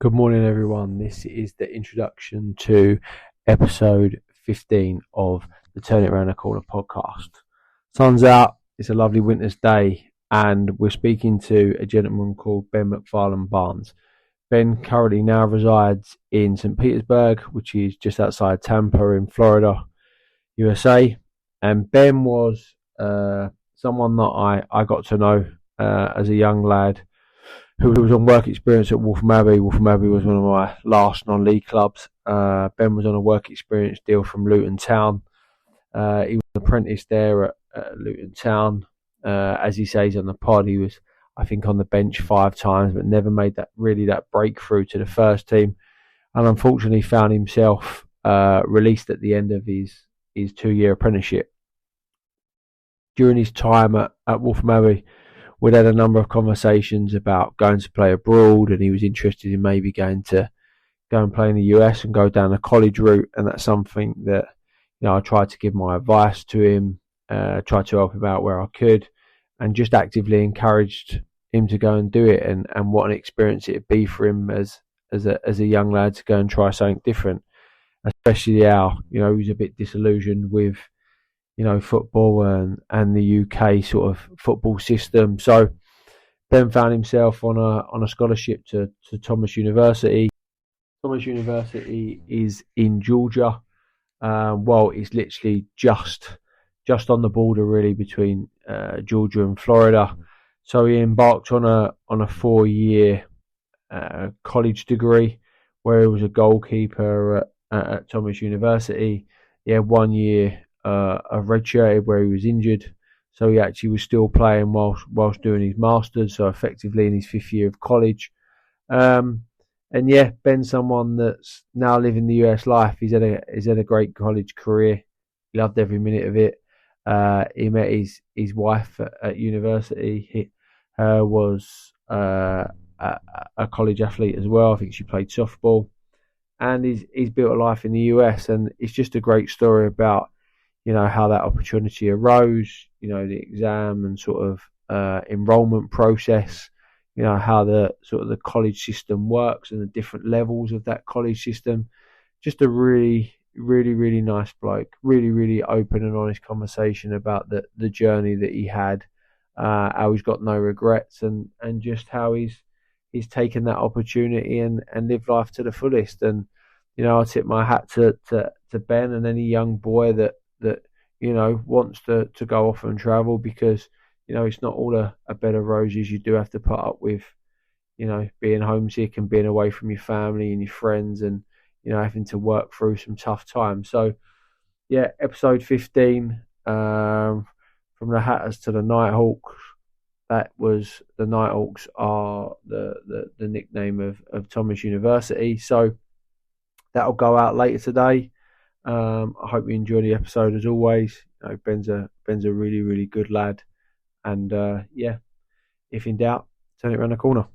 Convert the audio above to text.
Good morning, everyone. This is the introduction to episode 15 of the Turn It Around the Corner podcast. Sun's out, it's a lovely winter's day, and we're speaking to a gentleman called Ben McFarlane Barnes. Ben currently now resides in St. Petersburg, which is just outside Tampa in Florida, USA. And Ben was someone that I got to know as a young lad who was on work experience at Waltham Abbey. Waltham Abbey was one of my last non-league clubs. Ben was on a work experience deal from Luton Town. He was an apprentice there at Luton Town. As he says on the pod, he was, I think, on the bench 5 times, but never made that breakthrough to the first team. And unfortunately found himself released at the end of his 2-year apprenticeship. During his time at Waltham Abbey, we'd had a number of conversations about going to play abroad, and he was interested in maybe going to go and play in the US and go down the college route. And that's something that, I tried to give my advice to him, tried to help him out where I could, and just actively encouraged him to go and do it. And what an experience it'd be for him as a young lad to go and try something different, especially how, he was a bit disillusioned with football and the UK sort of football system. So Ben found himself on a scholarship to Thomas University. Thomas University is in Georgia. It's literally just on the border really between Georgia and Florida. So he embarked on a 4-year college degree where he was a goalkeeper at Thomas University. He had 1 year of redshirted where he was injured, so he actually was still playing whilst doing his masters, so effectively in his 5th year of college. Ben's someone that's now living the US life. He's had a great college career. He loved every minute of it. He met his wife at university. He was a college athlete as well. I think she played softball, and he's built a life in the US. And it's just a great story about how that opportunity arose, the exam and sort of enrollment process, how the sort of the college system works and the different levels of that college system. Just a really, really, really nice bloke, really, really open and honest conversation about the journey that he had, how he's got no regrets, and just how he's taken that opportunity and lived life to the fullest. And, I tip my hat to Ben and any young boy that wants to go off and travel, because it's not all a bed of roses. You do have to put up with being homesick and being away from your family and your friends, and having to work through some tough times. So episode 15, from the Hatters to the Nighthawks. That was, the Nighthawks are the nickname of Thomas University. So that'll go out later today. I hope you enjoy the episode as always. Ben's a really, really good lad, and if in doubt, turn it around the corner.